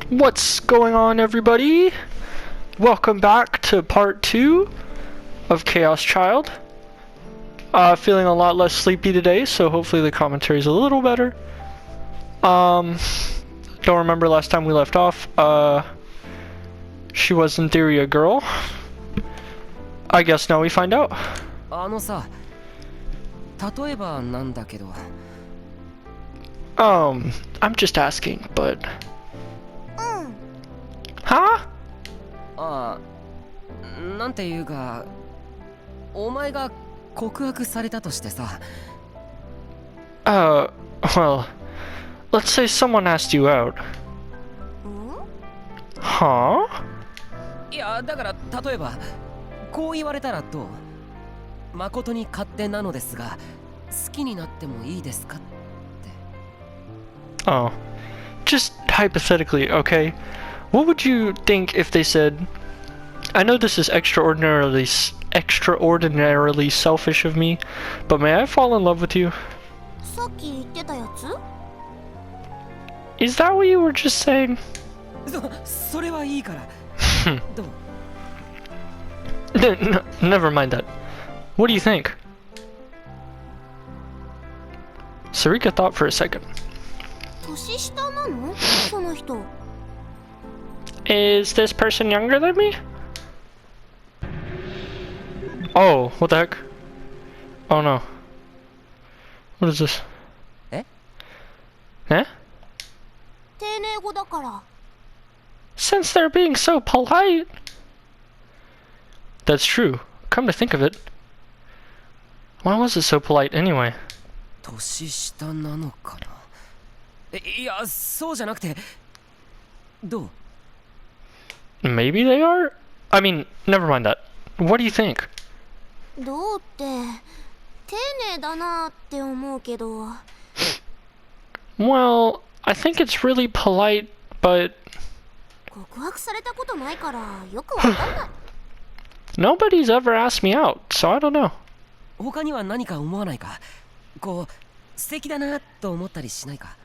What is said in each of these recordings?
What's going on, everybody? Welcome back to part 2 of Chaos Child. Feeling a lot less sleepy today, so hopefully the commentary is a little better. Don't remember last time we left off. She was in theory a girl. I guess now we find out. 例えばなんだけど I'm just asking, but... Huh? なんていうかお前が告白されたとしてさ Well, let's say someone asked you out. Huh? いやだから例えばこう言われたらどう誠に勝手なのですが好きになってもいいですかって Oh. Just hypothetically, okay? What would you think if they said, I know this is extraordinarily selfish of me, but may I fall in love with you? さっき言ってたやつ Is that what you were just saying? それはいいからどう No, never mind that. What do you think? Sarika thought for a second. 年下なのその人 Is this person younger than me? Oh, what the heck? Oh no. What is this? え Eh? 丁寧語だから Since they're being so polite. That's true. Come to think of it. Why was it so polite anyway? 年下なのかないやそうじゃなくてどう Maybe they are? I mean, never mind that. What do you think? どうって丁寧だなって思うけど Well, I think it's really polite, but 告白されたことないからよくわかんない nobody's ever asked me out, so I don't know. 他には何か思わないかこう素敵だなと思ったりしないか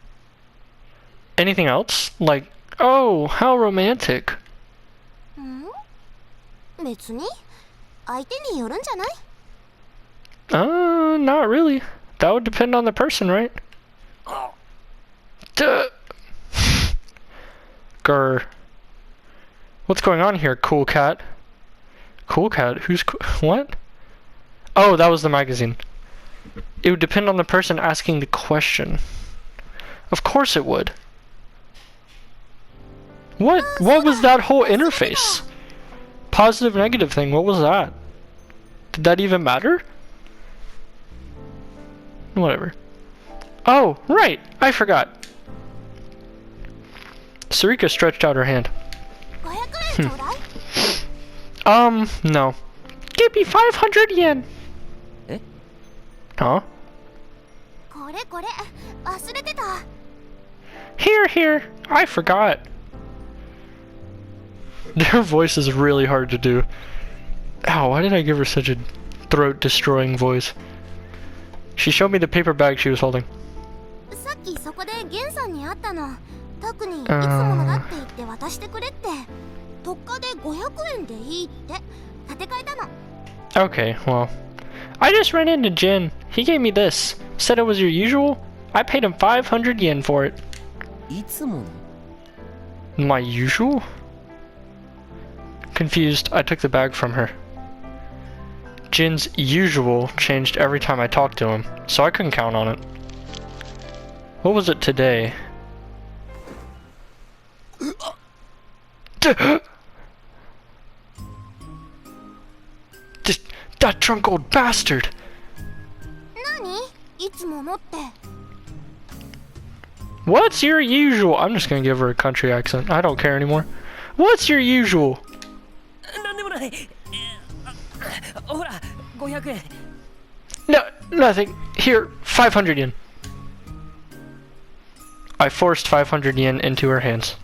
Anything else? Like, oh, how romantic. ん別に相手によるんじゃない Not really. That would depend on the person, right? Duh. Grr. What's going on here, cool cat? Cool cat? Who's what? Oh, that was the magazine. It would depend on the person asking the question. Of course it would. What was that whole interface? Positive, negative thing, what was that? Did that even matter? Whatever. Oh, right, I forgot. Sarika stretched out her hand. 500円ちょうだい No. Give me 500 yen! え Huh? これこれ忘れてた Here, I forgot. Their voice is really hard to do. Ow, why did I give her such a throat-destroying voice? She showed me the paper bag she was holding. さっきそこでゲンさんに会ったの特にいつものだって言って渡してくれって特価で500円でいいって立て替えたの Okay, well. I just ran into Jin. He gave me this. Said it was your usual. I paid him 500 yen for it. いつもの My usual? Confused, I took the bag from her. Jin's usual changed every time I talked to him, so I couldn't count on it. What was it today? Just that drunk old bastard! 何いつものって What's your usual? I'm just gonna give her a country accent. I don't care anymore. What's your usual? なんでもないほら500円 No, nothing. Here, 500 yen. I forced 500 yen into her hands.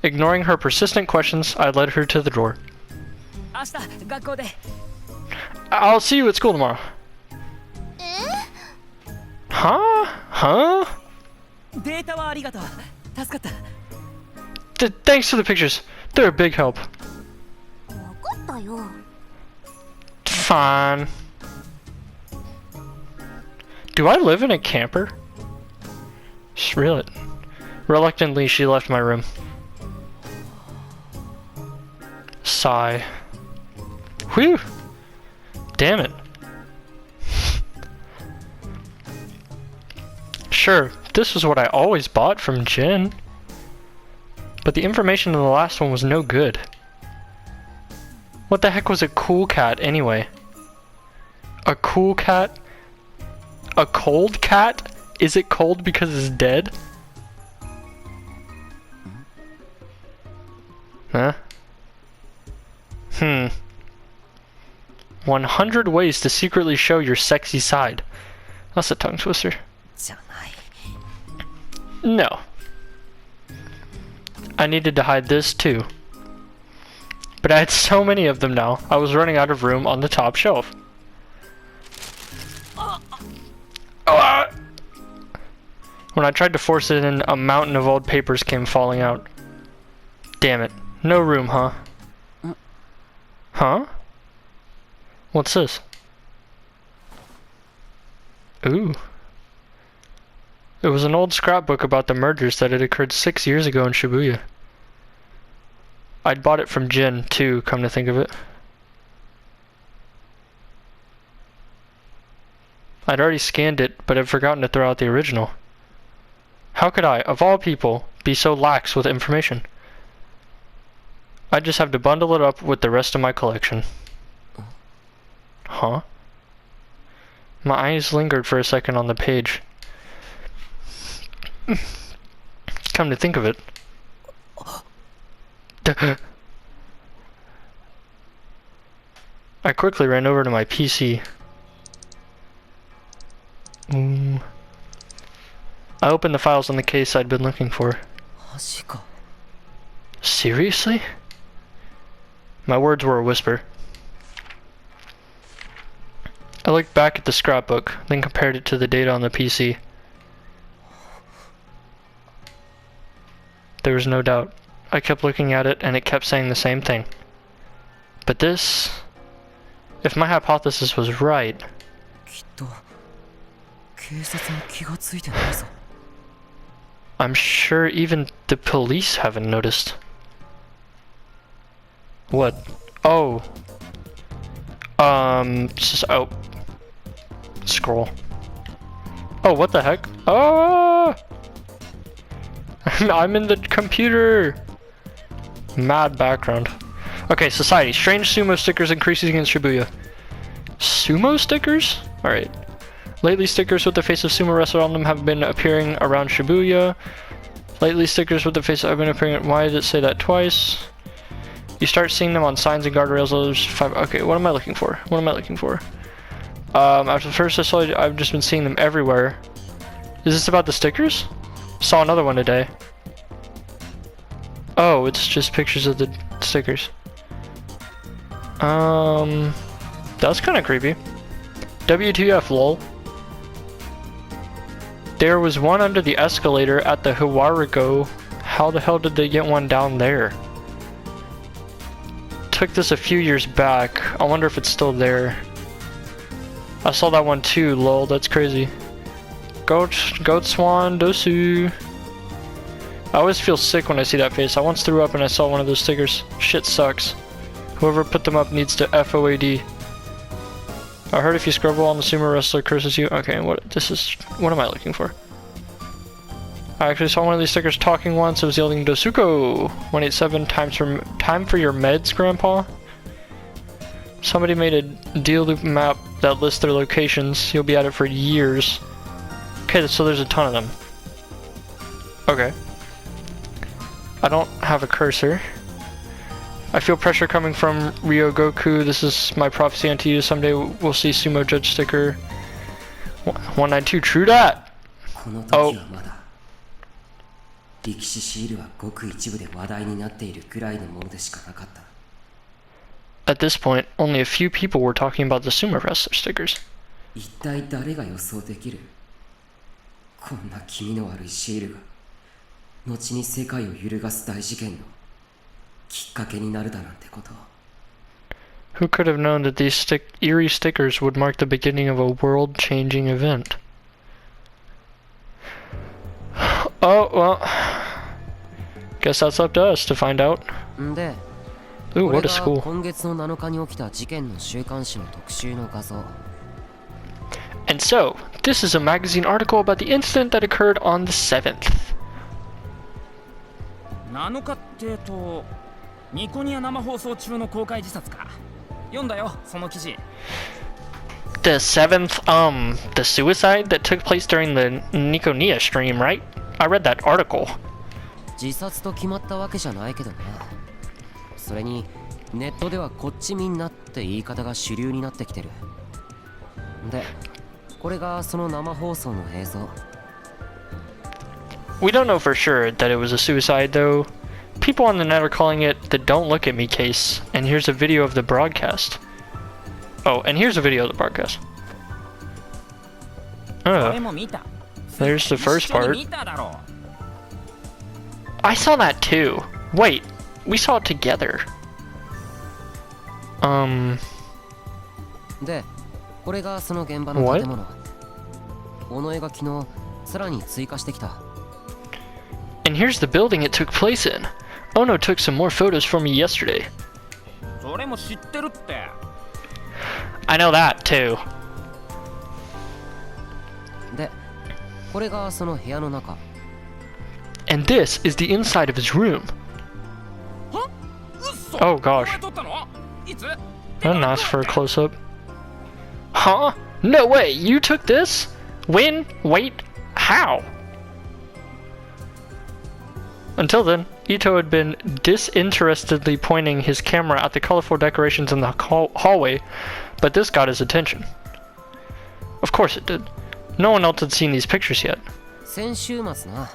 Ignoring her persistent questions, I led her to the door. 明日学校で I'll see you at school tomorrow. え Huh? Huh? データはありがとう。助かった。Thanks for the pictures. They're a big help. 分かったよ。 Fine. Do I live in a camper? Just reel it. Reluctantly, she left my room. Sigh. Whew! Damn it. Sure, this was what I always bought from Jin. But the information in the last one was no good. What the heck was a cool cat anyway? A cool cat? A cold cat? Is it cold because it's dead? Huh? 100 ways to secretly show your sexy side. That's a tongue twister. じゃない。 No. I needed to hide this too. But I had so many of them now, I was running out of room on the top shelf. When I tried to force it in, a mountain of old papers came falling out. Damn it. No room, huh? Huh? What's this? Ooh. It was an old scrapbook about the murders that had occurred 6 years ago in Shibuya. I'd bought it from Jin, too, come to think of it. I'd already scanned it, but had forgotten to throw out the original. How could I, of all people, be so lax with information? I'd just have to bundle it up with the rest of my collection. Huh? My eyes lingered for a second on the page. Come to think of it. I quickly ran over to my PC. I opened the files on the case I'd been looking for. マジか。 Seriously? My words were a whisper. I looked back at the scrapbook, then compared it to the data on the PC. There was no doubt. I kept looking at it, and it kept saying the same thing. But this... If my hypothesis was right... きっと警察も気がついてないぞ。 I'm sure even the police haven't noticed. What? Oh. Oh. Scroll. Oh, what the heck? Oh! I'm in the computer! Mad background. Okay, society. Strange sumo stickers increasing in Shibuya. Sumo stickers? Alright. Lately, stickers with the face of sumo wrestler on them have been appearing around Shibuya. Lately, stickers with the face have been appearing. Why did it say that twice? You start seeing them on signs and guardrails. Okay, what am I looking for? What am I looking for? After the first I saw it, I've just been seeing them everywhere. Is this about the stickers? Saw another one today. Oh, it's just pictures of the stickers. That's kind of creepy. WTF, lol. There was one under the escalator at the Hiwarigo. How the hell did they get one down there? Took this a few years back. I wonder if it's still there. I saw that one too, lol, that's crazy. Goat Swan, Dosu. I always feel sick when I see that face. I once threw up and I saw one of those stickers. Shit sucks. Whoever put them up needs to FOAD. I heard if you scribble on the sumo wrestler curses you. Okay, what am I looking for? I actually saw one of these stickers talking once. It was yelling Dosuko 187 time for your meds, Grandpa. Somebody made a deal loop map that lists their locations. You'll be at it for years. Okay, so there's a ton of them. Okay. I don't have a cursor. I feel pressure coming from Ryogoku. This is my prophecy unto you. Someday we'll see Sumo Judge sticker. 192. True that! Oh. 力士シールはごく一部で話題になっているくらいのものでしかなかった。 At this point, only a few people were talking about the sumo wrestler stickers. 一体誰が予想できる？こんな気味の悪いシールが後に世界を揺るがす大事件のきっかけになるだなんてこと。 Who could have known that these eerie stickers would mark the beginning of a world-changing event? Oh, well. Guess that's up to us to find out. で、 Ooh, これ what a が school. 今月の7日に起きた事件の週刊誌の特集の画像。 And so, this is a magazine article about the incident that occurred on the 7th. 7日ってニコニア生放送中の公開自殺か。読んだよ、その記事。The 7th, the suicide that took place during the Niconia stream, right? I read that article. 自殺と決まったわけじゃないけどな。それにネットではこっちみんなって言い方が主流になってきてる。で、これがその生放送の映像。 We don't know for sure that it was a suicide, though. People on the net are calling it the Don't Look at Me case, and here's a video of the broadcast. Oh, and here's a video of the broadcast. 俺 Oh, も見た。 there's the first 一緒に part. 見ただろ I saw that too. Wait, we saw it together. で、これがその現場の建物。尾上が昨日さらに追加してきた。 And here's the building it took place in. Ono took some more photos for me yesterday. それも知ってるって。 I know that too. で、これがその部屋の中。 And this is the inside of his room. は？嘘。 Oh gosh. これ撮ったの？いつ？ I didn't ask for a close-up. Huh? No way, you took this? When? Wait, how? Until then, Ito had been disinterestedly pointing his camera at the colorful decorations in the hallway, but this got his attention. Of course it did. No one else had seen these pictures yet. 先週末な。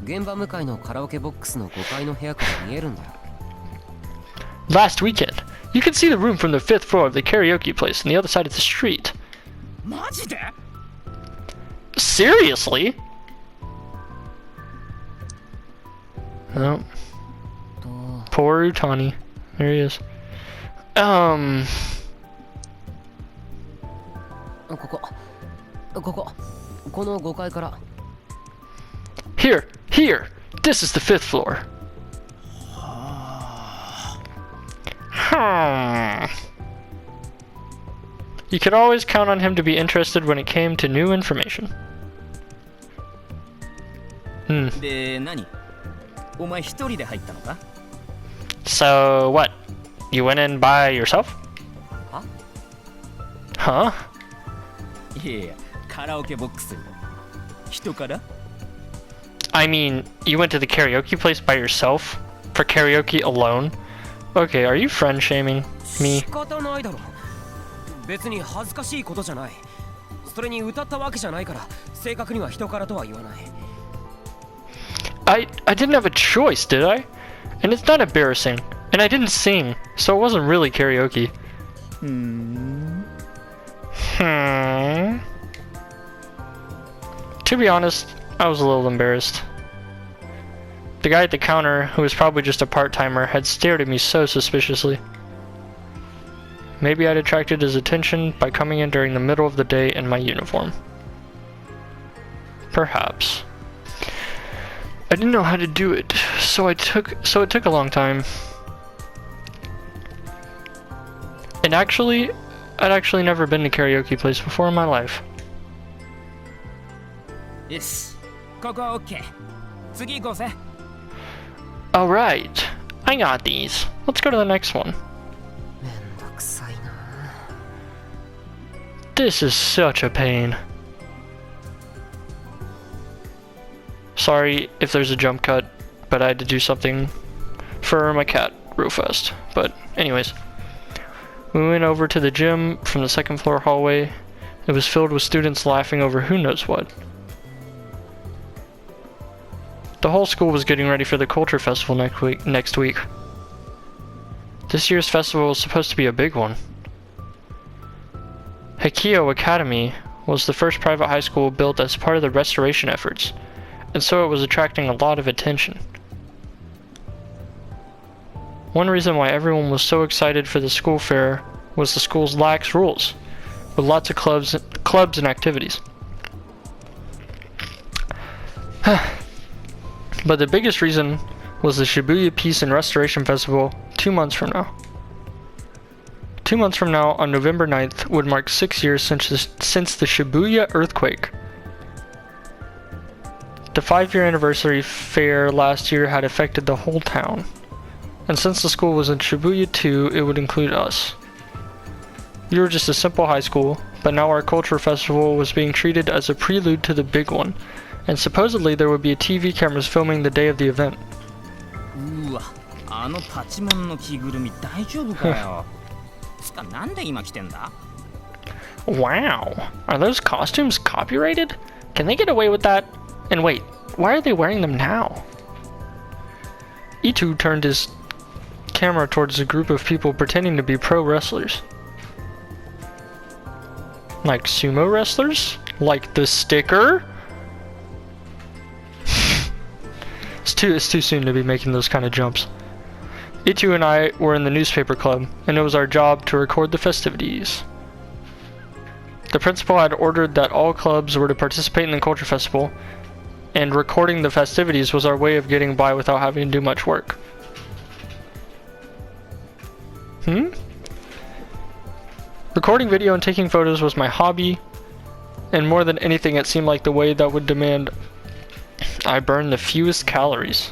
現場向かいのカラオケボックスの5階の部屋から見えるんだよ。 Last weekend, you could see the room from the 5th floor of the karaoke place on the other side of the street. マジで？ Seriously? Oh, と、 poor Utani. There he is. この5階から。 Here! This is the 5th floor. You could always count on him to be interested when it came to new information. で、何？お前一人で入ったのか？ So, what? You went in by yourself? は？ Huh? いやいや、カラオケボックスに人から？ I mean, you went to the karaoke place by yourself? For karaoke alone? Okay, are you friend shaming me? 仕方ないだろ。別に恥ずかしいことじゃない。それに歌ったわけじゃないから、正確には人からとは言わない。I didn't have a choice, did I? And it's not embarrassing. And I didn't sing, so it wasn't really karaoke. To be honest, I was a little embarrassed. The guy at the counter, who was probably just a part-timer, had stared at me so suspiciously. Maybe I'd attracted his attention by coming in during the middle of the day in my uniform. Perhaps. I didn't know how to do it, so it took a long time. And actually, I'd actually never been to a karaoke place before in my life. よし、ここは OK。次行こうぜ。Alright, I got these. Let's go to the next one. めんどくさいな。 This is such a pain. Sorry if there's a jump cut, but I had to do something for my cat real fast. But anyways, we went over to the gym from the 2nd floor hallway. It was filled with students laughing over who knows what. The whole school was getting ready for the culture festival next week. This year's festival was supposed to be a big one. Hikio Academy was the first private high school built as part of the restoration efforts, and so it was attracting a lot of attention. One reason why everyone was so excited for the school fair was the school's lax rules, with lots of clubs and activities. But the biggest reason was the Shibuya Peace and Restoration Festival 2 months from now. 2 months from now, on November 9th, would mark 6 years since the Shibuya earthquake. The 5-year anniversary fair last year had affected the whole town. And since the school was in Shibuya too, it would include us. We were just a simple high school, but now our culture festival was being treated as a prelude to the big one, and supposedly there would be TV cameras filming the day of the event. うわ、あのパチモンの着ぐるみ大丈夫かよ。つかなんで今着てんだ? Wow, are those costumes copyrighted? Can they get away with that? And wait, why are they wearing them now? Itu turned his camera towards a group of people pretending to be pro wrestlers. Like sumo wrestlers? Like the sticker? It's too soon to be making those kind of jumps. Itu and I were in the newspaper club, and it was our job to record the festivities. The principal had ordered that all clubs were to participate in the culture festival, and recording the festivities was our way of getting by without having to do much work. Recording video and taking photos was my hobby, and more than anything it seemed like the way that would demand I burn the fewest calories.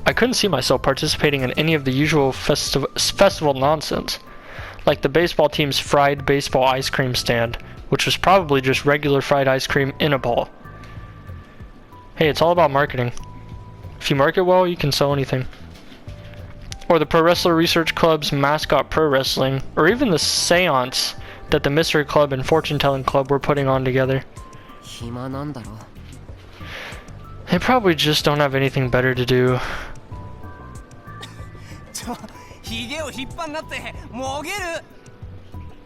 I couldn't see myself participating in any of the usual festival nonsense, like the baseball team's fried baseball ice cream stand, which was probably just regular fried ice cream in a ball. Hey, it's all about marketing. If you market well, you can sell anything. Or the Pro Wrestler Research Club's mascot pro wrestling, or even the seance that the Mystery Club and Fortune Telling Club were putting on together. They probably just don't have anything better to do.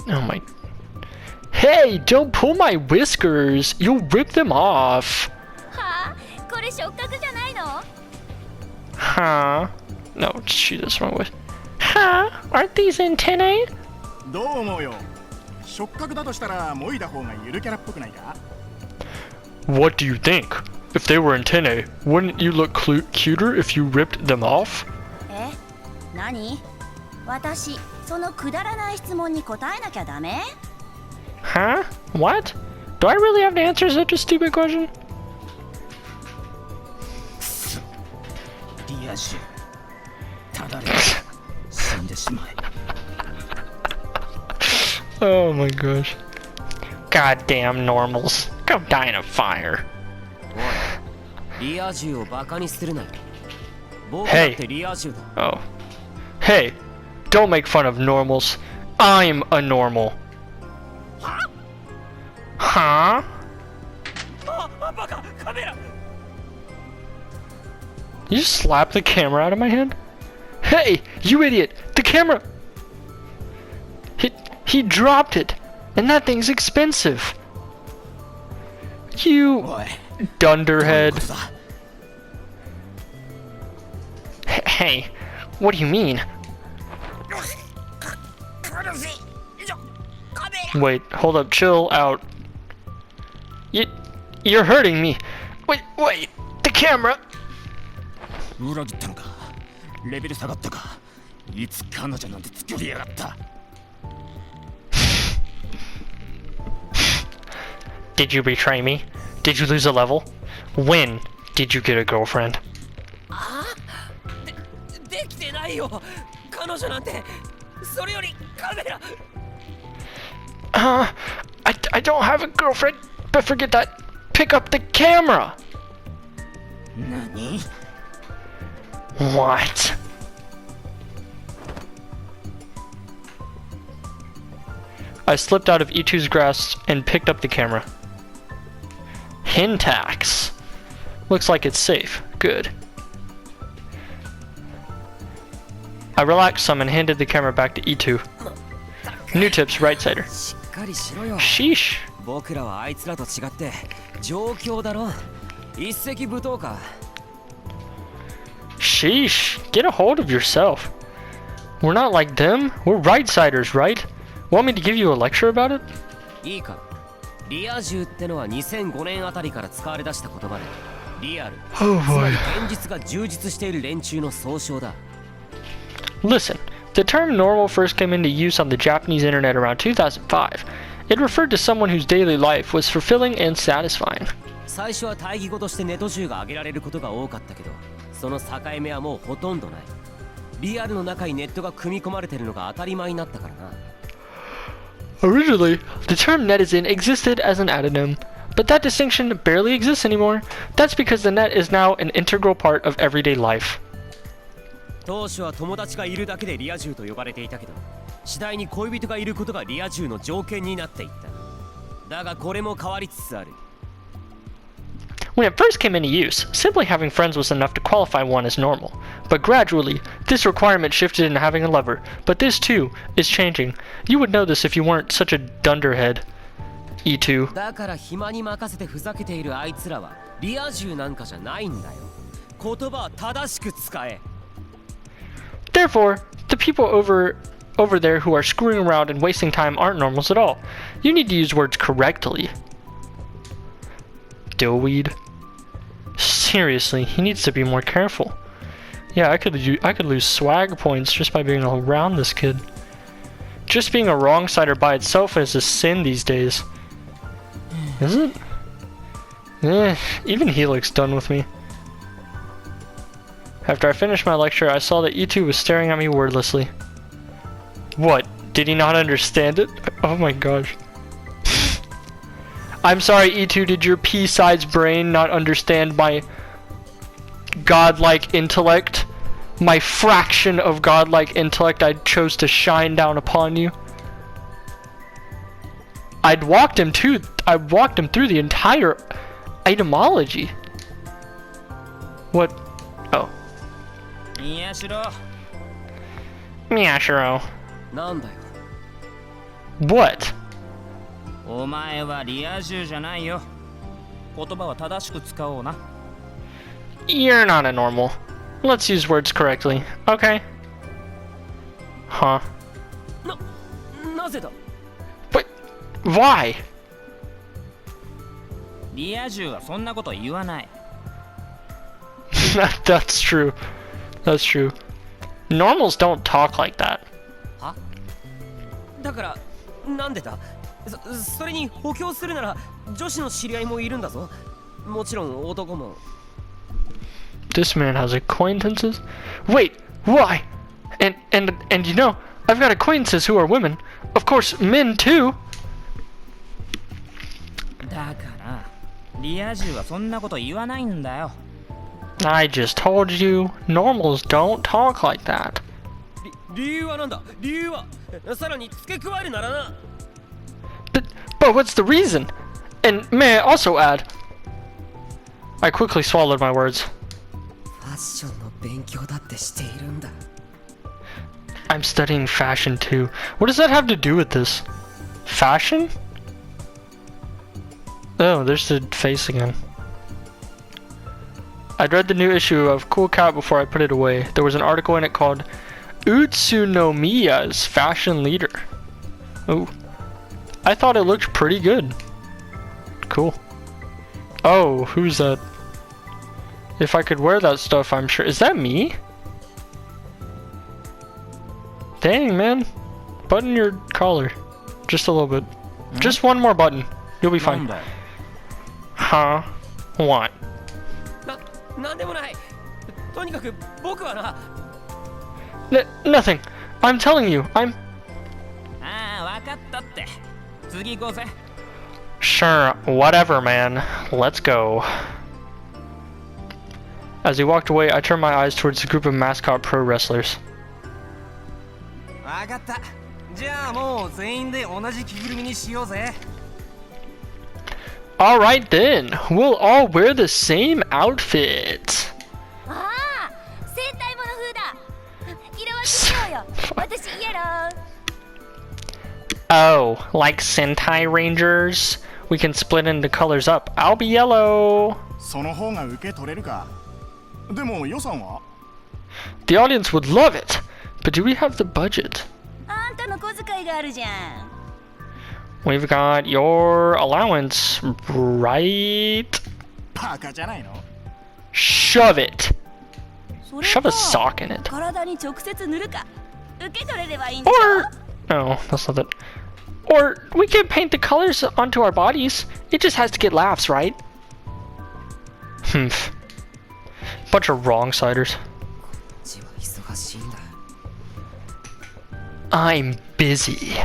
Oh my... Hey, don't pull my whiskers! You'll rip them off! Huh? No, shoot this wrong way. Huh? Aren't these antennae? What do you think? If they were antennae, wouldn't you look cuter if you ripped them off? Huh? What? Do I really have to answer such a stupid question? Oh my gosh. Goddamn normals. Go die in a fire. Hey. Oh. Hey, don't make fun of normals. I'm a normal. Huh? You just slapped the camera out of my hand? Hey, you idiot! The camera! He dropped it! And that thing's expensive! You dunderhead. Hey, what do you mean? Wait, hold up, chill out. You're hurting me. Wait, the camera. Did you betray me? Did you lose a level? When did you get a girlfriend? I don't have a girlfriend, but forget that. Pick up the camera! Nani? What? I slipped out of Itu's grasp and picked up the camera. Hintax. Looks like it's safe. Good. I relaxed some and handed the camera back to Itu. New tips, right-sider. かりしろよ。 Sheesh. 僕らはあいつらと違って状況だろ。一石舞踏か。 Sheesh. Get a hold of yourself. We're not like them. We're right-siders, right? Want me to give you a lecture about it? いいか。リア充ってのは2005年あたりから使われ出した言葉で、リアル、 Oh つま boy. り現実が充実している連中の総称だ。 Listen, the term normal first came into use on the Japanese internet around 2005. It referred to someone whose daily life was fulfilling and satisfying. 最初は対義語としてネト中が挙げられることが多かったけど、その境目はもうほとんどない。リアルの中にネットが組み込まれてるのが当たり前になったからな。 Originally, the term netizen existed as an adonym, but that distinction barely exists anymore. That's because the net is now an integral part of everyday life. 当初は友達がいるだけでリア充と呼ばれていたけど、次第に恋人がいることがリア充の条件になっていった。だがこれも変わりつつある。 When it first came into use, simply having friends was enough to qualify one as normal. But gradually, this requirement shifted into having a lover. But this too is changing. You would know this if you weren't such a dunderhead. E2. だから暇に任せてふざけているあいつらはリア充なんかじゃないんだよ。言葉は正しく使え。 Therefore, the people over there who are screwing around and wasting time aren't normals at all. You need to use words correctly. Dillweed. Seriously, he needs to be more careful. Yeah, I could lose swag points just by being around this kid. Just being a wrong-sider by itself is a sin these days. Is it? Even he looks done with me. After I finished my lecture, I saw that E2 was staring at me wordlessly. What? Did he not understand it? Oh my gosh. I'm sorry, E2, did your pea-sized brain not understand my godlike intellect? My fraction of godlike intellect I chose to shine down upon you? I'd walked him through the entire etymology. What? Oh. Miyashiro. Miyashiro. なんだよ。 What? お前はリア充じゃないよ。言葉は正しく使おうな。 You're not a normal. Let's use words correctly, okay? Huh? なぜだ。 But why? リア充はそんなこと言わない。That's true. That's true. Normals don't talk like that. は？だからなんでだ。それに補強するなら女子の知り合いもいるんだぞ。もちろん男も。 This man has acquaintances? Wait, why? And you know, I've got acquaintances who are women. Of course, men too. だからリア充はそんなこと言わないんだよ。 I just told you, normals don't talk like that. 理由はなんだ。理由はさらに付け加えるならな。 But what's the reason? And may I also add? I quickly swallowed my words. ファッションの勉強だってしているんだ。 I'm studying fashion too. What does that have to do with this? Fashion? Oh, there's the face again. I'd read the new issue of Cool Cat before I put it away. There was an article in it called Utsunomiya's Fashion Leader. Oh. I thought it looked pretty good. Cool. Oh, who's that? If I could wear that stuff, I'm sure. Is that me? Dang, man. Button your collar. Just a little bit. Just one more button. You'll be fine. Huh? What? なんでもない。とにかく僕はな。Nothing. I'm telling you, I'm... ああ、わかったって。次行こうぜ。 Sure, whatever, man. Let's go. As he walked away, I turned my eyes towards the group of mascot pro wrestlers. わかった。じゃあもう全員で同じ着ぐるみにしようぜ。 Alright then, we'll all wear the same outfit. ああ、戦隊もの風だ。色分けしようよ。私イエロ Oh, like Sentai Rangers? We can split into colors up. I'll be yellow. その方が受け取れるか。でも予算は？ The audience would love it, but do we have the budget? あんたの小遣いがあるじゃん。 We've got your allowance, right? バカじゃないの？ Shove it. それ Shove か a sock in it. 体に直接塗るか。受け取れればいいんでしょ。 Or no, that's not it. Or we can paint the colors onto our bodies. It just has to get laughs, right? Humph. Bunch of wrong-siders. こっちは忙しいんだ。 I'm busy.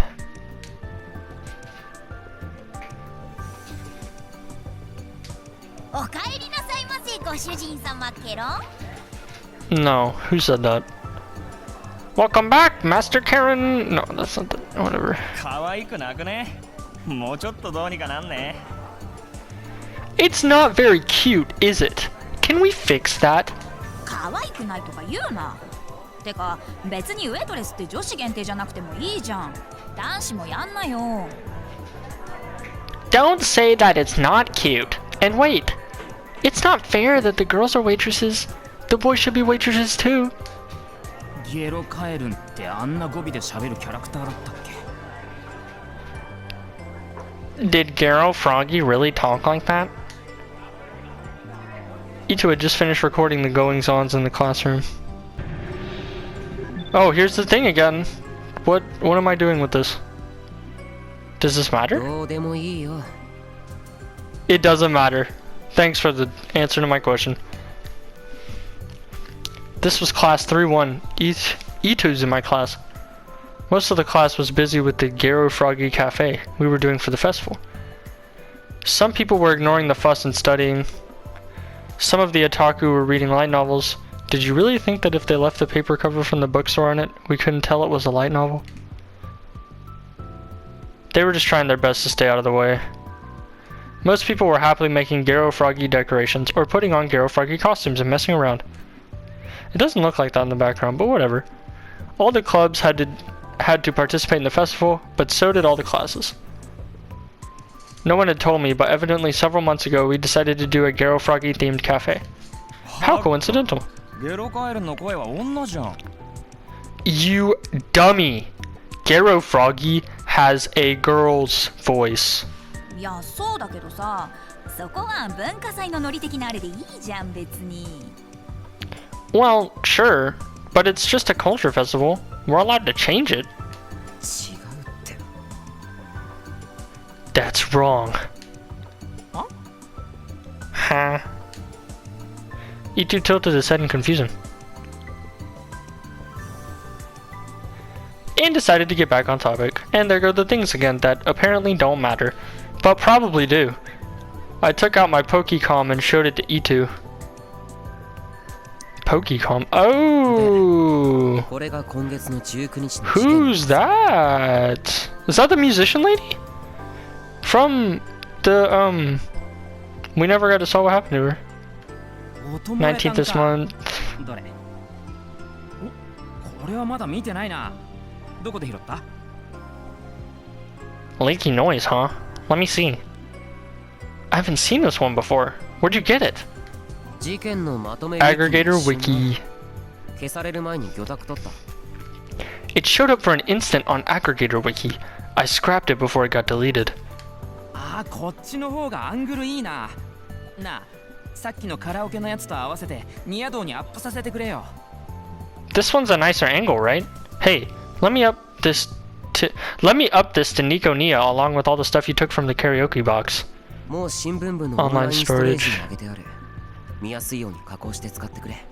おかえりなさいませ、ご主人様ケロン。 No, who said that? Welcome back, Master Karen. No, that's not the. Whatever. 可愛くなくね？もうちょっとどうにかなんね。 It's not very cute, is it? Can we fix that? 可愛くないとか言うな。てか別にウェイトレスって女子限定じゃなくてもいいじゃん。男子もやんなよ。 Don't say that it's not cute. And wait, it's not fair that the girls are waitresses. The boys should be waitresses too. ゲロカエルンってあんな語尾で喋るキャラクターだったっけ？ Did Garo Froggy really talk like that? Ito had just finished recording the goings-ons in the classroom. Oh, here's the thing again. What am I doing with this? Does this matter? どうでもいいよ。 It doesn't matter. Thanks for the answer to my question. This was class 3-1. Ito's in my class. Most of the class was busy with the Garo Froggy Cafe we were doing for the festival. Some people were ignoring the fuss and studying. Some of the otaku were reading light novels. Did you really think that if they left the paper cover from the bookstore on it, we couldn't tell it was a light novel? They were just trying their best to stay out of the way. Most people were happily making Garo Froggy decorations or putting on Garo Froggy costumes and messing around. It doesn't look like that in the background, but whatever. All the clubs had to participate in the festival, but so did all the classes. No one had told me, but evidently several months ago we decided to do a Garo Froggy themed cafe. How coincidental. ゲロカエルンの声は女じゃん。 You dummy! Garo Froggy has a girl's voice. いやそうだけどさ、そこは文化祭のノリ的なあれでいいじゃん別に。 Well, sure, but it's just a culture festival. We're allowed to change it. 違うって。 That's wrong. Huh? Huh? Itu tilted his head in confusion. And decided to get back on topic. And there go the things again that apparently don't matter, but probably do. I took out my Pokecom and showed it to Itu. Pokecom? Oh! これが今月の19日の事件。 Who's that? Is that the musician lady? From the, we never got to saw what happened to her. 音漏れた 19th ん this か。 month. どれ？お、これはまだ見てないな。どこで拾った？ Leaky noise, huh? Let me see. I haven't seen this one before. Where'd you get it? 事件のまとめ Aggregator Wiki. 消される前に魚拓取った。 It showed up for an instant on Aggregator Wiki. I scrapped it before it got deleted. ああ、こっちの方がアングルいいな。なあ、さっきのカラオケのやつと合わせてニヤ道にアップさせてくれよ。 This one's a nicer angle, right? Hey, let me up this to Nico Nia along with all the stuff you took from the karaoke box. もう新聞部のオンライ Online ンストレージ storage. に上げてある。見やすいように加工して使ってくれ。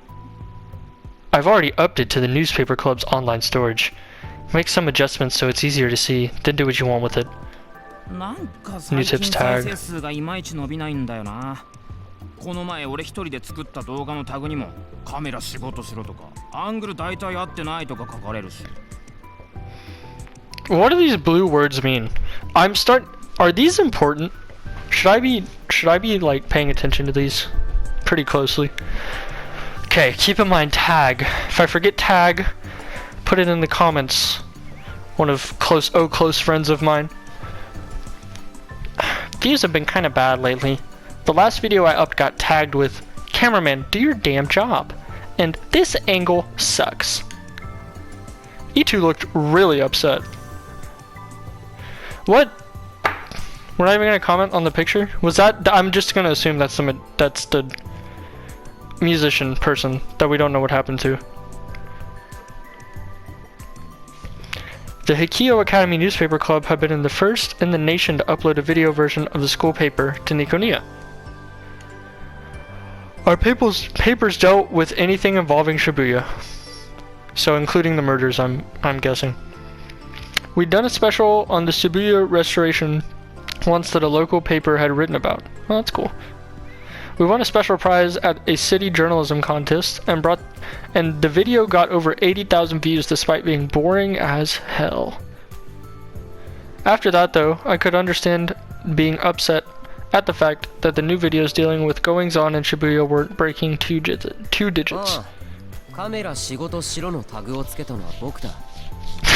I've already upped it to the newspaper club's online storage. Make some adjustments so it's easier to see, then do what you want with it. なんか最近再生数がいまいち伸びないんだよな。この前俺一人で作った動画のタグにもカメラ仕事しろとかアングル大体合ってないとか書かれるし。 What do these blue words mean? Are these important? Should I be like paying attention to these pretty closely? Okay, keep in mind tag. If I forget tag, put it in the comments. One of close friends of mine. Views have been kind of bad lately. The last video I upped got tagged with, "Cameraman, do your damn job," and "This angle sucks." You two looked really upset. What? We're not even gonna comment on the picture? Was that? I'm just gonna assume that's the musician person that we don't know what happened to. The Hikio Academy Newspaper Club have been the first in the nation to upload a video version of the school paper to Nikoniya. Our papers dealt with anything involving Shibuya, so including the murders, I'm guessing. We'd done a special on the Shibuya restoration once that a local paper had written about. Well, that's cool. We won a special prize at a city journalism contest and the video got over 80,000 views despite being boring as hell. After that though, I could understand being upset at the fact that the new videos dealing with goings on in Shibuya weren't breaking two digits. カメラ仕事しろのタグをつけたのは僕だ。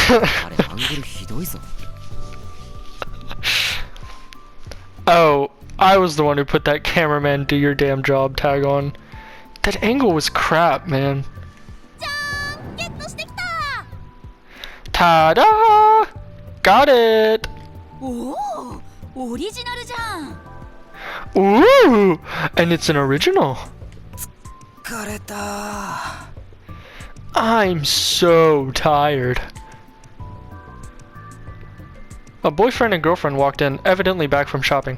あれアングルひどいぞ。Oh, I was the one who put that "cameraman do your damn job" tag on. That angle was crap, man. じゃーん、ゲットしてきた。 Ta-da! Got it! おお、オリジナルじゃん。 Ooh! And it's an original. 疲れた。I'm so tired. A boyfriend and girlfriend walked in, evidently back from shopping.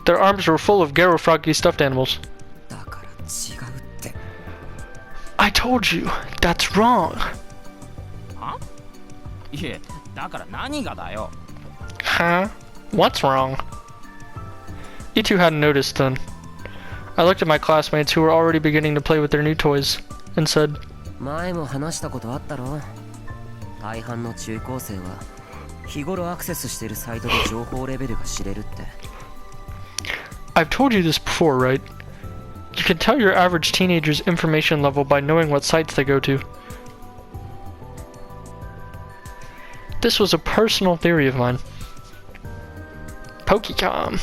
Their arms were full of Garofragi stuffed animals. だから違うって。I told you, that's wrong. いえ、だから何がだよ。 Huh? What's wrong? You two hadn't noticed then. I looked at my classmates who were already beginning to play with their new toys and said, 前も話したことあったろ。大半の中高生は日頃アクセスしているサイトで情報レベルが知れるって。I've told you this before, right? You can tell your average teenager's information level by knowing what sites they go to. This was a personal theory of mine. Pokecom.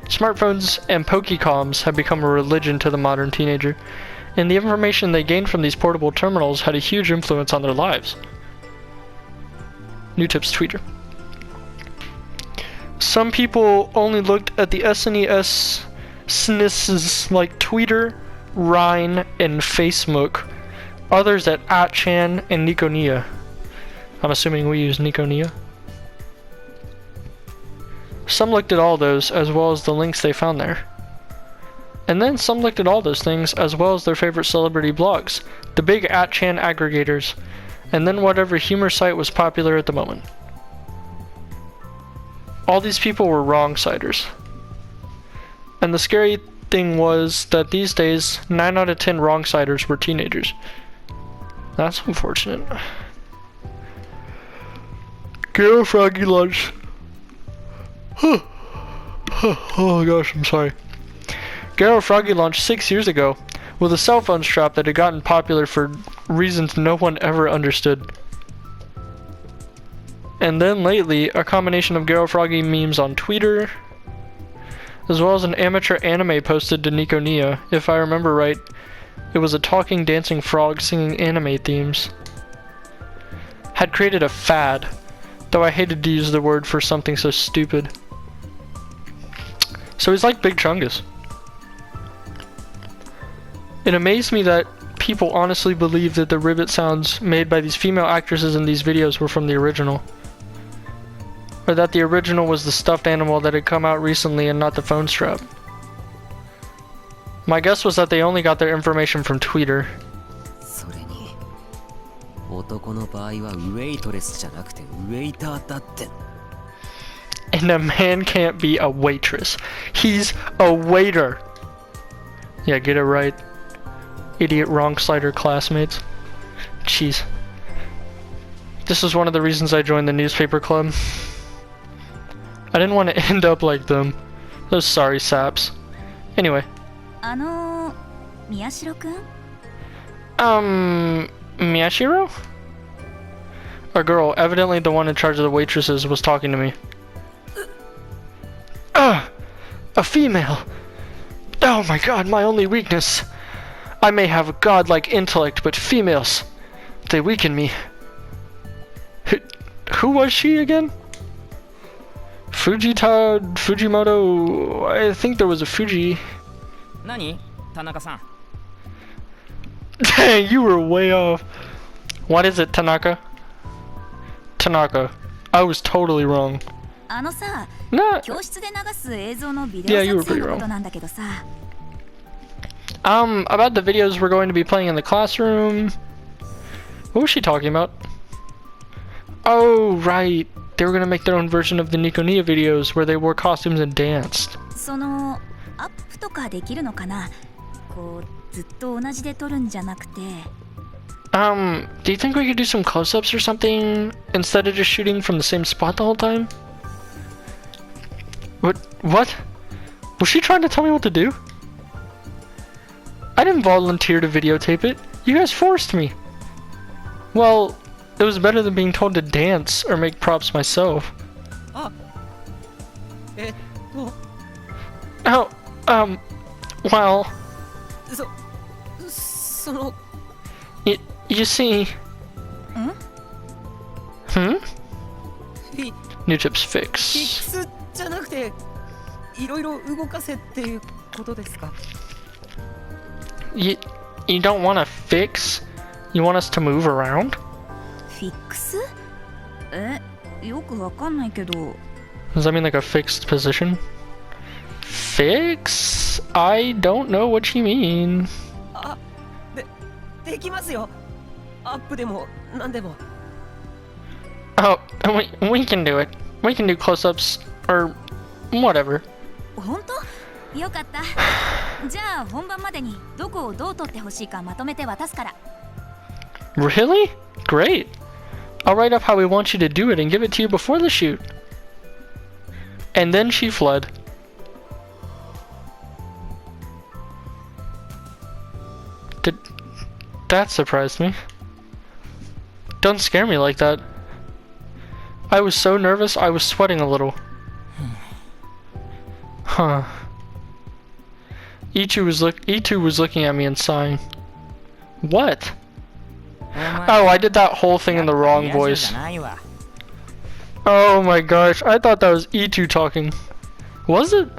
Smartphones and Pokecoms have become a religion to the modern teenager, and the information they gained from these portable terminals had a huge influence on their lives. New Tips Tweeter. Some people only looked at the SNES SNESs like Twitter, Rhine, and Facebook. Others at @chan and Nikoniya. I'm assuming we use Nikoniya. Some looked at all those as well as the links they found there. And then some looked at all those things as well as their favorite celebrity blogs, the big @chan aggregators, and then whatever humor site was popular at the moment. All these people were wrong-siders. And the scary thing was that these days, 9 out of 10 wrong-siders were teenagers. That's unfortunate. Go Froggy lunch. Oh gosh, I'm sorry. Garo Froggy launched 6 years ago with a cell phone strap that had gotten popular for reasons no one ever understood. And then lately, a combination of Garo Froggy memes on Twitter, as well as an amateur anime posted to Nikoniya. If I remember right, it was a talking, dancing frog singing anime themes. Had created a fad, though I hated to use the word for something so stupid. So he's like Big Chungus. It amazed me that people honestly believe that the ribbit sounds made by these female actresses in these videos were from the original. Or that the original was the stuffed animal that had come out recently and not the phone strap. My guess was that they only got their information from Twitter. それに男の場合はウェイトレスじゃなくてウェイターだって。 And a man can't be a waitress. He's a waiter. Yeah, get it right. Idiot wrong slider classmates. Jeez. This is one of the reasons I joined the newspaper club. I didn't want to end up like them. Those sorry saps. Anyway. 宮代くん Miyashiro? A girl, evidently the one in charge of the waitresses, was talking to me. Ugh! A female! Oh my god, my only weakness. I may have a godlike intellect, but females, they weaken me. Who was she again? Fujimoto, I think there was a Fuji. 何田中さん Dang, you were way off. What is it, Tanaka? Tanaka. I was totally wrong. あのさ、 Nah. 教室で流す映像のビデ Yeah, you オ were 撮影 pretty の wrong. ことなんだけどさ、 About the videos we're going to be playing in the classroom. What was she talking about? Oh, right. They were gonna make their own version of the Nico Nia videos where they wore costumes and danced. そのアップとかできるのかな。こうずっと同じで撮るんじゃなくて。Do you think we could do some close-ups or something instead of just shooting from the same spot the whole time? What? Was she trying to tell me what to do? I didn't volunteer to videotape it. You guys forced me. Well, it was better than being told to dance or make props myself. Oh, well... You see... New tips fix. じゃなくて、いろいろ動かせっていうことですか? You don't want to fix? You want us to move around? フィックス？よくわかんないけど。 Does that mean like a fixed position? Fix? I don't know what you mean. できますよ。アップでもなんでも。 Oh, we can do it. We can do close-ups or whatever. 本当？よかった。じゃあ本番までにどこをどう撮ってほしいかまとめて渡すから。 Really? Great. I'll write up how we want you to do it and give it to you before the shoot. And then she fled. That surprised me. Don't scare me like that. I was so nervous I was sweating a little. Huh. E2 was looking at me and sighing. What? Oh, I did that whole thing in the wrong voice. Oh my gosh, I thought that was E2 talking. Was it?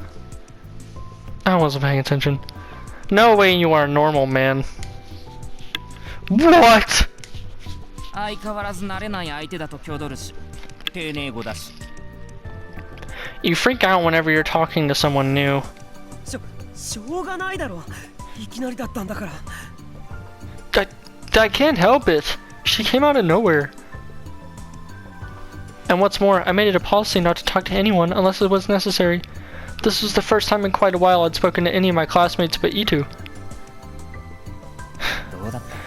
I wasn't paying attention. No way you are a normal man. What? 相変わらず慣れない相手だと挙取るし、丁寧語だし。You freak out whenever you're talking to someone new. しょうがないだろ。いきなりだったんだから。I can't help it. She came out of nowhere. And what's more, I made it a policy not to talk to anyone unless it was necessary. This was the first time in quite a while I'd spoken to any of my classmates but E2. どうだった?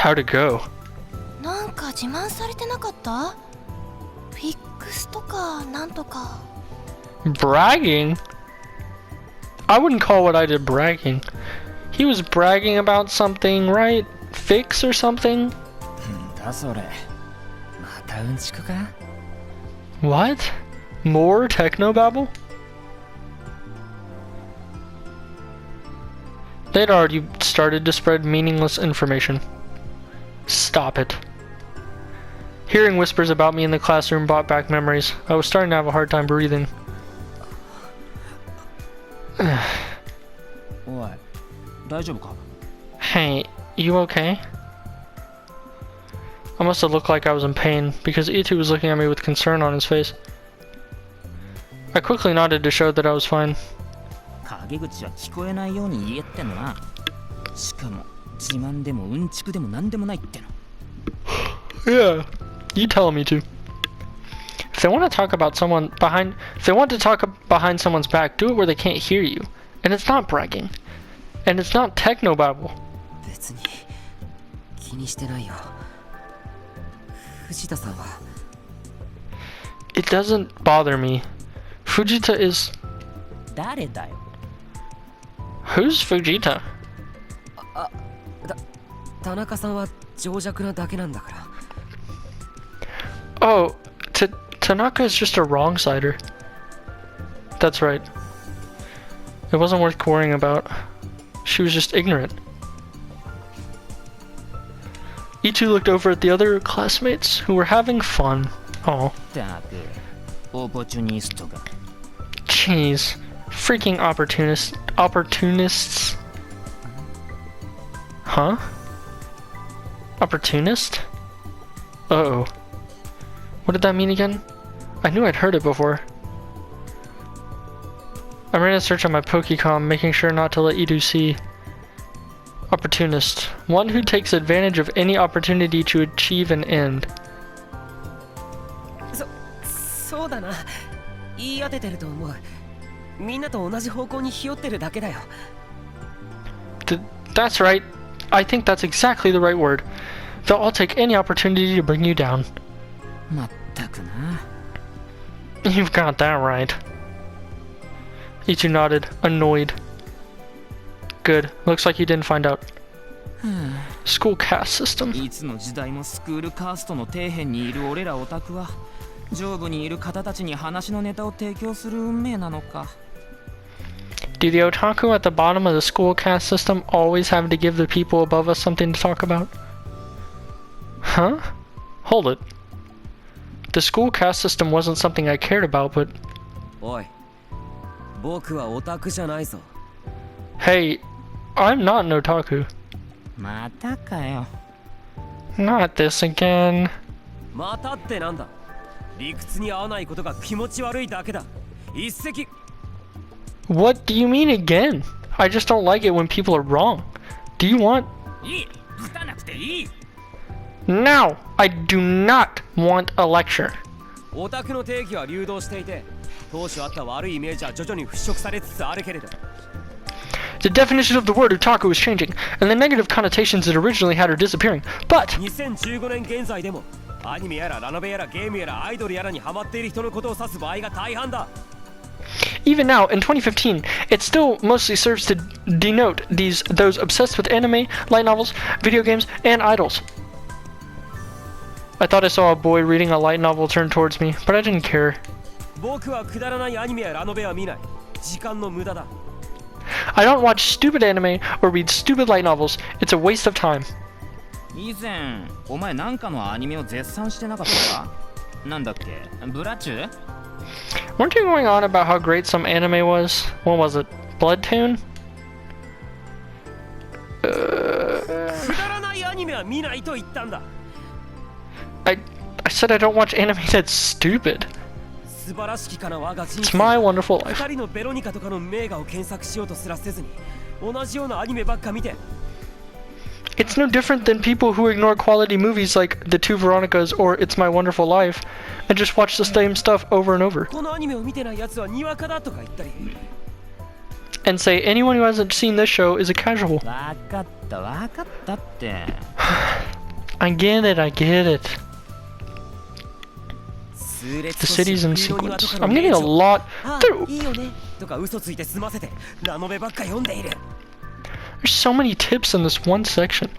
How'd it go? なんか自慢されてなかった？フィックスとかなんとか。 Bragging? I wouldn't call what I did bragging. He was bragging about something, right? Fix or something? だそれ。またうんちくか? What? More technobabble? They'd already started to spread meaningless information. Stop it. Hearing whispers about me in the classroom brought back memories. I was starting to have a hard time breathing. おい、大丈夫か? Hey, you okay? I must have looked like I was in pain, because E2 was looking at me with concern on his face. I quickly nodded to show that I was fine. 陰口は聞こえないように言えってのな。しかも自慢でもうんちくでもなんでもないっての。Yeah, you tell me to. If they want to talk behind someone's back, do it where they can't hear you. And it's not bragging. And it's not technobabble. 別に気にしてないよ。藤田さんは。It doesn't bother me. Fujita is... 誰だよ? Who's Fujita? 田中さんは情弱なだけなんだから。 Oh, Tanaka is just a wrong sider. That's right. It wasn't worth worrying about. She was just ignorant. Ichi looked over at the other classmates who were having fun. Oh. ったくオポチュニストが。 Jeez. Freaking opportunists. Huh? Opportunist? Uh-oh. What did that mean again? I knew I'd heard it before. I ran a search on my Pokecom, making sure not to let Idu see. Opportunist. One who takes advantage of any opportunity to achieve an end. そうだな。言い当ててると思う。みんなと同じ方向にひよってるだけだよ。 That's right. I think that's exactly the right word. They'll all take any opportunity to bring you down. まったくな。 You've got that right. Ichi nodded, annoyed. Good. Looks like you didn't find out. School caste system. いつの時代もスクールカーストの底辺にいる俺らオタクは上部にいる方たちに話のネタを提供する運命なのか。 Do the otaku at the bottom of the school caste system always have to give the people above us something to talk about? Huh? Hold it. The school caste system wasn't something I cared about, but... おい、僕はオタクじゃないぞ。 Hey, I'm not an otaku. またかよ。 Not this again. またってなんだ。理屈に合わないことが気持ち悪いだけだ。一石。 What do you mean again? I just don't like it when people are wrong. Do you want... いい。ぶたなくていい。 No! I do not want a lecture. オタクの定義は流動していて、当初あった悪いイメージは徐々に払拭されつつあるけれど。 The definition of the word otaku is changing, and the negative connotations it originally had are disappearing. But 2015年現在でも、アニメやらラノベやらゲームやらアイドルやらにハマっている人のことを指す場合が大半だ。 even now, in 2015, it still mostly serves to denote those obsessed with anime, light novels, video games, and idols. I thought I saw a boy reading a light novel turn towards me, but I didn't care. 僕はくだらないアニメやラノベは見ない。時間の無駄だ。 I don't watch stupid anime or read stupid light novels. It's a waste of time. 以前お前なんかのアニメを絶賛してなかったか。なんだっけ、ブラチュ？ Weren't you going on about how great some anime was? What was it? Bloodtoon? くだらないアニメは見ないと言ったんだ。 I said I don't watch anime that's stupid. 素晴らしきかな我が人 It's 生。 my wonderful life. 二人のベロニカとかの名画を検索しようとすらせずに、同じようなアニメばっか見て。 It's no different than people who ignore quality movies like The Two Veronicas or It's My Wonderful Life and just watch the same stuff over and over. このアニメを見てない奴はにわかだとか言ったり。 And say anyone who hasn't seen this show is a casual. わかったって。 I get it, I get it. The cities in sequence. I'm getting a lot. いいよねとか嘘ついて済ませてラノベばっか読んでいる。 There's so many tips in this one section.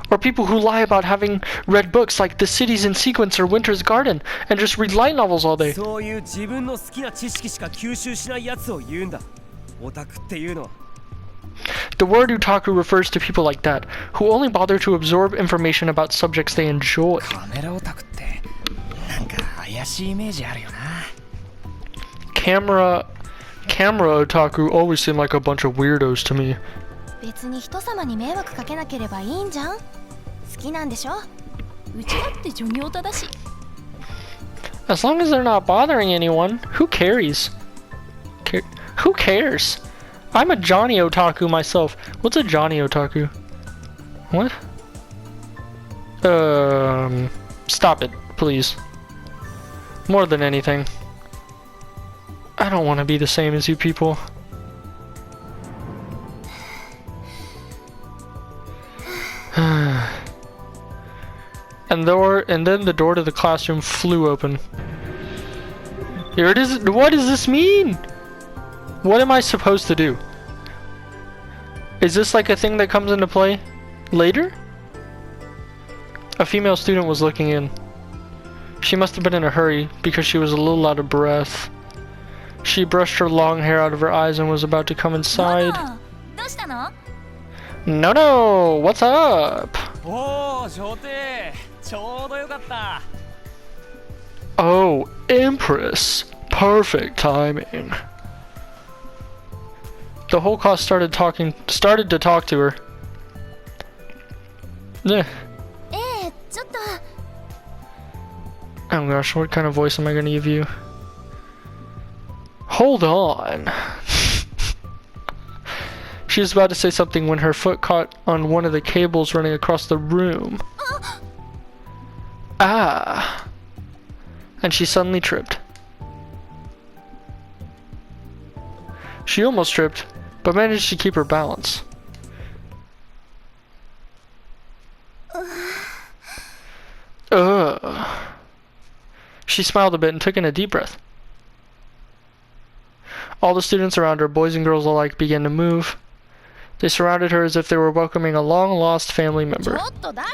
Or people who lie about having read books like The Cities in Sequence or Winter's Garden and just read light novels all day. そういう自分の好きな知識しか吸収しないやつを言うんだ。オタクっていうのは。 The word otaku refers to people like that, who only bother to absorb information about subjects they enjoy. カメラオタクってなんか怪しいイメージあるよな。 Camera otaku always seem like a bunch of weirdos to me. 別に人様に迷惑かけなければいいんじゃん。好きなんでしょ。うちだってジョニオタだし。 As long as they're not bothering anyone, who cares? Who cares? I'm a Johnny otaku myself. What's a Johnny otaku? What? Stop it, please. More than anything. I don't want to be the same as you people. And then the door to the classroom flew open. Here it is. What does this mean? What am I supposed to do? Is this like a thing that comes into play later? A female student was looking in. She must have been in a hurry because she was a little out of breath. She brushed her long hair out of her eyes and was about to come inside. どうしたの？ No, no, what's up? おお、女帝、ちょうどよかった。Oh, Empress. Perfect timing. The whole class started to talk to her. Yeah. ちょっと Oh gosh, what kind of voice am I gonna give you? Hold on. She was about to say something when her foot caught on one of the cables running across the room. Ah. And she suddenly tripped. She almost tripped, but managed to keep her balance. She smiled a bit and took in a deep breath. All the students around her, boys and girls alike, began to move. They surrounded her as if they were welcoming a long-lost family ちょ member. っと誰？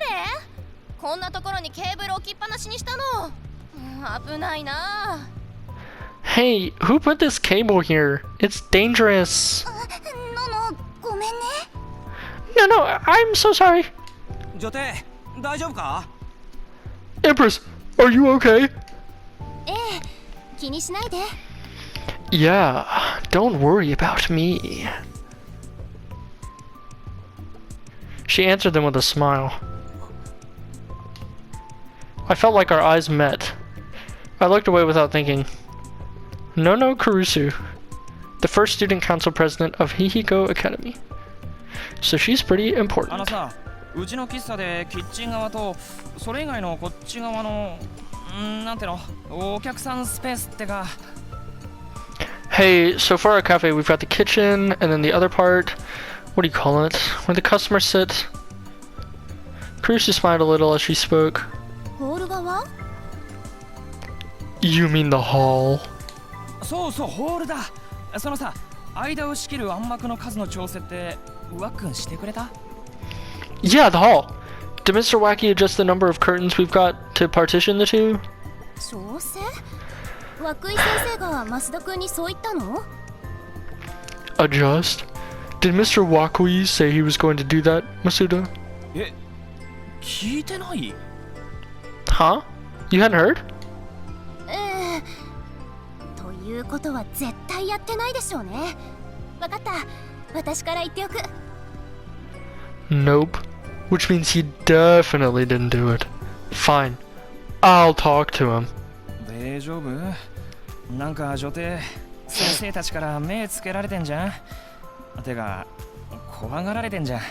こんなところにケーブル置きっぱなしにしたの。危ないな。 Hey, who put this cable here? It's dangerous. のごめんね。 No, no, I'm so sorry. 女帝、大丈夫か？ Empress, are you okay? 気にしないで。 Yeah, don't worry about me. She answered them with a smile. I felt like our eyes met. I looked away without thinking. Nono Kurusu, the first student council president of Hihiko Academy. So she's pretty あの important. さ、うちの喫茶でキッチン側とそれ以外のこっち側のなんてのお客さんスペースってか。 Hey, so for our cafe, we've got the kitchen, and then the other part, what do you call it? Where the customers sit. Kurusu smiled a little as she spoke. ホール側？ You mean the hall? そうそう、ホールだ。そのさ、間を仕切る暗幕の数の調整ってワックンしてくれた？ Yeah, the hall. Did Mr. Wacky adjust the number of curtains we've got to partition the two? 調整？涌井先生が増田君にそう言ったの？ Adjust? Did Mr. Wakui say he was going to do that, Masuda? え、聞いてない？ Huh? You hadn't heard? ということは絶対やってないでしょうね。わかった。私から言っておく。 Nope. Which means he definitely didn't do it. Fine. I'll talk to him. 大丈夫？なんか女帝、先生たちから目つけられてんじゃん。てか、怖がられてんじゃん。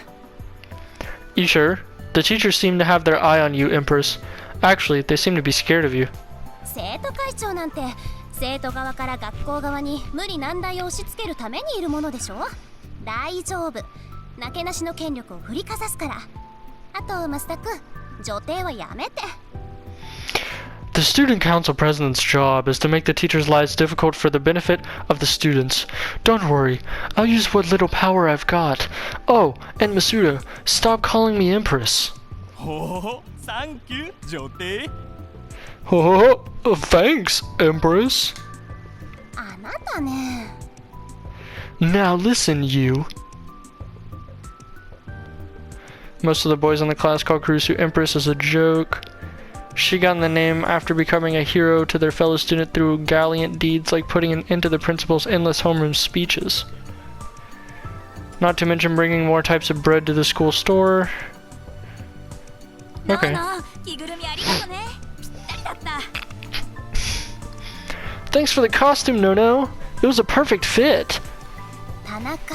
You sure? The teachers seem to have their eye on you, Empress. Actually, they seem to be scared of you. 生徒会長なんて生徒側から学校側に無理難題を押し付けるためにいるものでしょ。大丈夫。なけなしの権力を振りかざすから。あと増田君、女帝はやめて。 The student council president's job is to make the teachers' lives difficult for the benefit of the students. Don't worry, I'll use what little power I've got. Oh, and Masuda, stop calling me Empress. ほう、サンキュー、女帝。 Oh, thanks, Empress. あなたね。 Now listen, you. Most of the boys in the class called Kurusu Empress as a joke. She got the name after becoming a hero to their fellow student through gallant deeds like putting an end to the principal's endless homeroom speeches. Not to mention bringing more types of bread to the school store. Okay. 着ぐるみありがとね。ぴったりだった。 Thanks for the costume, Nono. It was a perfect fit. 田中、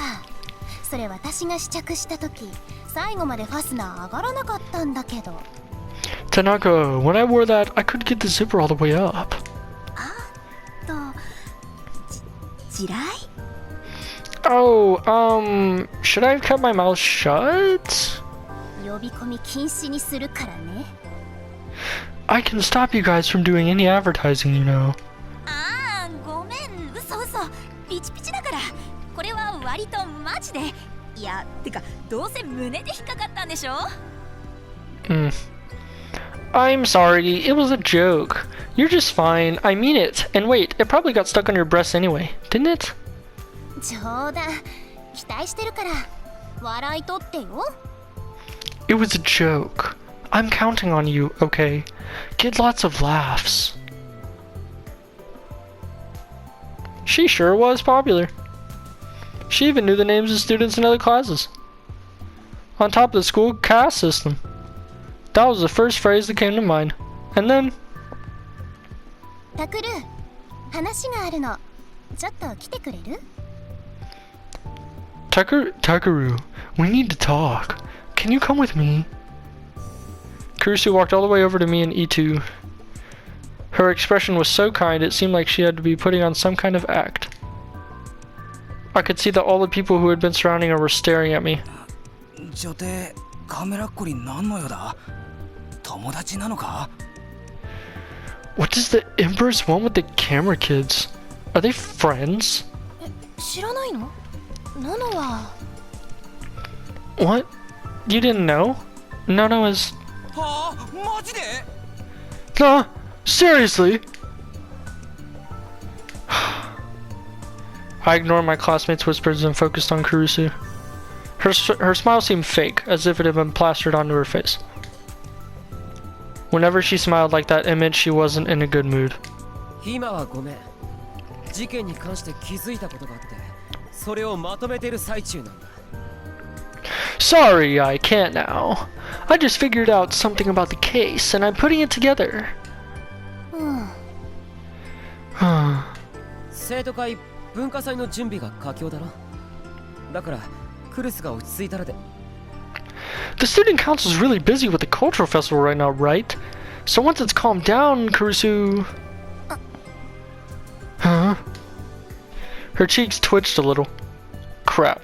それ私が試着した時、最後までファスナー上がらなかったんだけど。 Tanaka, when I wore that, I couldn't get the zipper all the way up. と、地雷？ Oh, should I have kept my mouth shut? 呼び込み禁止にするからね。 I can stop you guys from doing any advertising, you know. ああ、ごめん、嘘嘘。ピチピチだから。これは割とマジで。いや、てか、どうせ胸で引っかかったんでしょ？ I'm sorry, it was a joke. You're just fine, I mean it. And wait, it probably got stuck on your breast anyway, didn't it? 冗談。期待してるから笑い取ってよ。 It was a joke. I'm counting on you, okay? Get lots of laughs. She sure was popular. She even knew the names of students in other classes. On top of the school caste system. That was the first phrase that came to mind. And then... タクル、話があるの。ちょっと来てくれる？ Takaru, we need to talk. Can you come with me? Kurusu walked all the way over to me and E2. Her expression was so kind, it seemed like she had to be putting on some kind of act. I could see that all the people who had been surrounding her were staring at me. 女帝カメラっ子に何の用だ？友達なのか？ What does the Empress want with the camera kids? Are they friends? 知らないの？ナノは。 What? You didn't know? Nono is... はあ、マジで？ Nah, seriously? I ignored my classmates' whispers and focused on Kurusu. Her smile seemed fake, as if it had been plastered onto her face. Whenever she smiled like that, it meant she wasn't in a good mood. 今はごめん。事件に関して気づいたことがあって、それをまとめてる最中なんだ。 Sorry, I can't now. I just figured out something about the case, and I'm putting it together. 生徒会文化祭の準備が佳境だろ。だからクルスが落ち着いたらで。 The student council's really busy with the cultural festival right now, right? So once it's calmed down, Kurusu... Huh? Her cheeks twitched a little. Crap.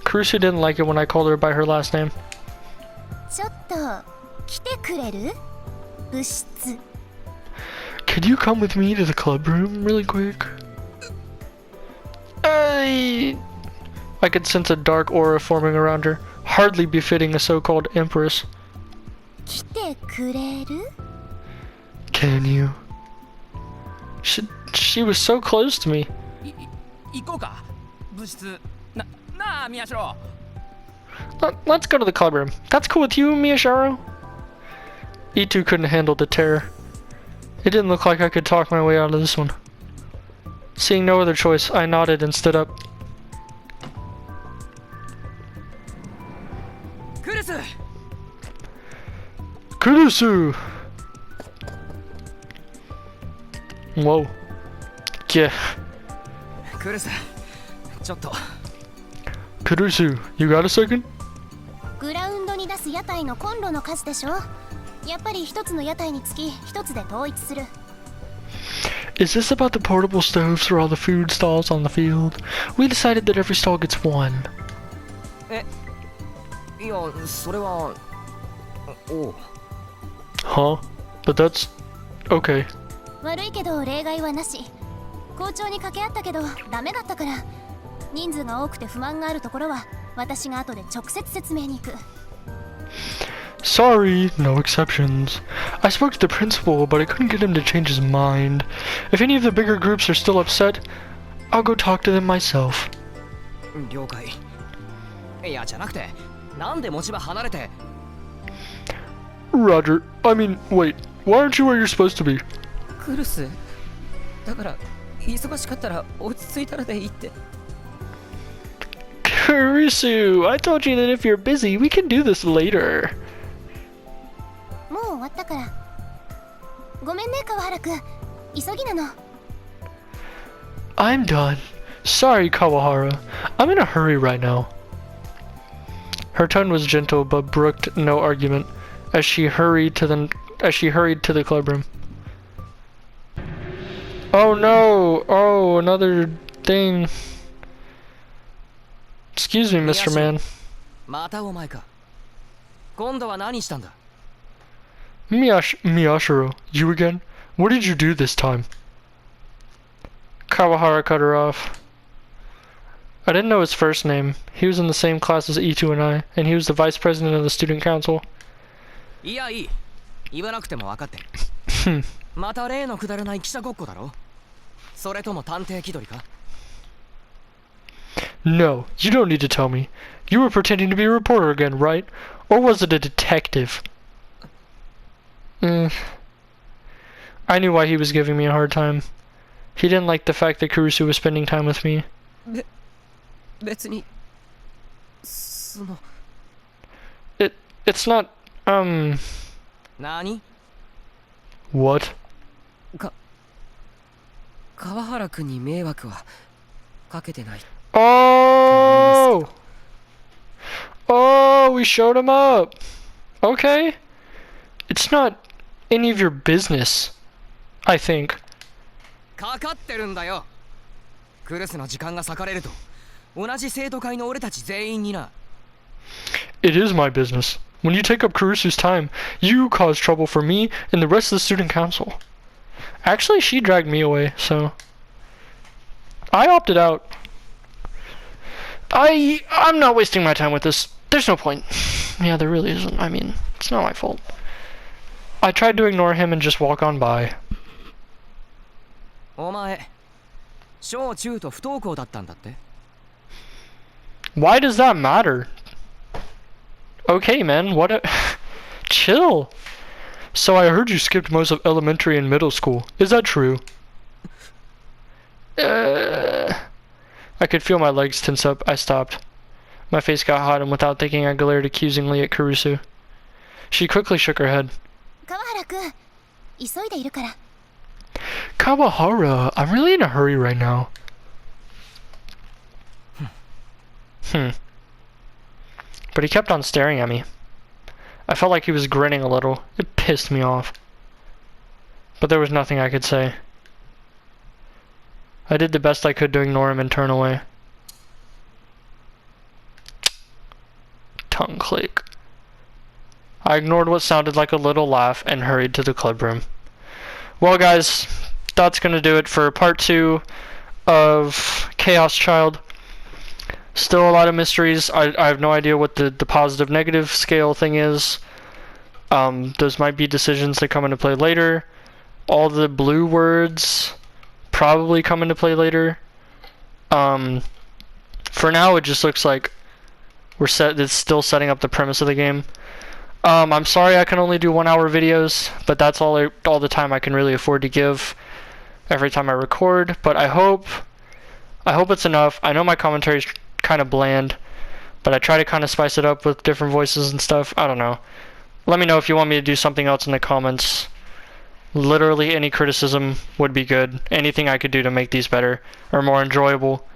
Kurusu didn't like it when I called her by her last name. ちょっと来てくれる？部室。 Could you come with me to the club room really quick? I could sense a dark aura forming around her, hardly befitting a so-called empress. 来てくれる？ Can you? She was so close to me. 行こうか部室なあ宮代 Let's go to the club room. That's cool with you, Miyashiro? E2 couldn't handle the terror. It didn't look like I could talk my way out of this one. Seeing no other choice, I nodded and stood up. クルス Kurusu! Whoa. Yeah. クルスちょっと Kurusu, you got a second? グラウンドに出す屋台のコンロの数でしょ。やっぱり一つの屋台につき一つで統一する。 Is this about the portable stoves for all the food stalls on the field? We decided that every stall gets one. いやそれはおう Huh? But that's... okay. 悪いけど例外はなし。校長に掛け合ったけどダメだったから。人数が多くて不満があるところは私が後で直接説明に行く。 Sorry, no exceptions. I spoke to the principal, but I couldn't get him to change his mind. If any of the bigger groups are still upset, I'll go talk to them myself. 了解。いやじゃなくてなんで持ち場離れて Roger. I mean, wait. Why aren't you where you're supposed to be? クルスだから忙しかったら落ち着いたらでいいって。 Kurusu, I told you that if you're busy, we can do this later. もう終わったから。ごめんね川原くん。急ぎなの。 I'm done. Sorry, Kawahara. I'm in a hurry right now. Her tone was gentle, but brooked no argument as she hurried to the club room. Oh no! Oh, another thing. Excuse me, Mr. Man. またお前か。今度は何したんだ Miyashiro, you again? What did you do this time? Kawahara cut her off. I didn't know his first name. He was in the same class as E2 and I, and he was the vice president of the student council. いやいい言わなくても分かってる。また例のくだらない記者ごっこだろ。それとも探偵気取りか？ No, you don't need to tell me. You were pretending to be a reporter again, right? Or was it a detective? I knew why he was giving me a hard time. He didn't like the fact that Kurusu was spending time with me. 別に It's not, 何？ what? 川原君に迷惑はかけてない。 Oh! Oh, we showed him up. Okay. It's not any of your business, I think. かかってるんだよ。クルスの時間が割かれると同じ生徒会の俺たち全員にな。 It is my business. When you take up Kurusu's time, you cause trouble for me and the rest of the student council. Actually, she dragged me away, so I opted out. I'm not wasting my time with this. There's no point. Yeah, there really isn't. I mean, it's not my fault. I tried to ignore him and just walk on by. お前、小中と不登校だったんだって？ Why does that matter? Okay, man, what a... Chill. So I heard you skipped most of elementary and middle school. Is that true? I could feel my legs tense up. I stopped. My face got hot, and without thinking, I glared accusingly at Kurusu. She quickly shook her head. 川原君、急いでいるから。 Kawahara, I'm really in a hurry right now. But he kept on staring at me. I felt like he was grinning a little. It pissed me off. But there was nothing I could say. I did the best I could to ignore him and turn away. Tongue click. I ignored what sounded like a little laugh and hurried to the club room. Well, guys, that's gonna do it for part 2 of Chaos Child. Still a lot of mysteries. I have no idea what the positive negative scale thing is. Those might be decisions that come into play later. All the blue words probably come into play later. For now, it just looks like it's still setting up the premise of the game. I'm sorry I can only do 1 hour videos, but that's all the time I can really afford to give every time I record. But I hope it's enough. I know my commentary is kind of bland, but I try to kind of spice it up with different voices and stuff. I don't know. Let me know if you want me to do something else in the comments. Literally any criticism would be good. Anything I could do to make these better or more enjoyable.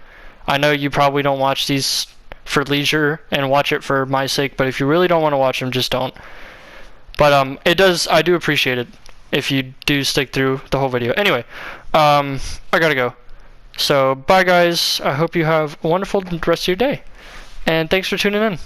I know you probably don't watch these for leisure and watch it for my sake, but if you really don't want to watch them, just don't. But I do appreciate it if you do stick through the whole video. Anyway, I gotta go. So bye guys, I hope you have a wonderful rest of your day, and thanks for tuning in.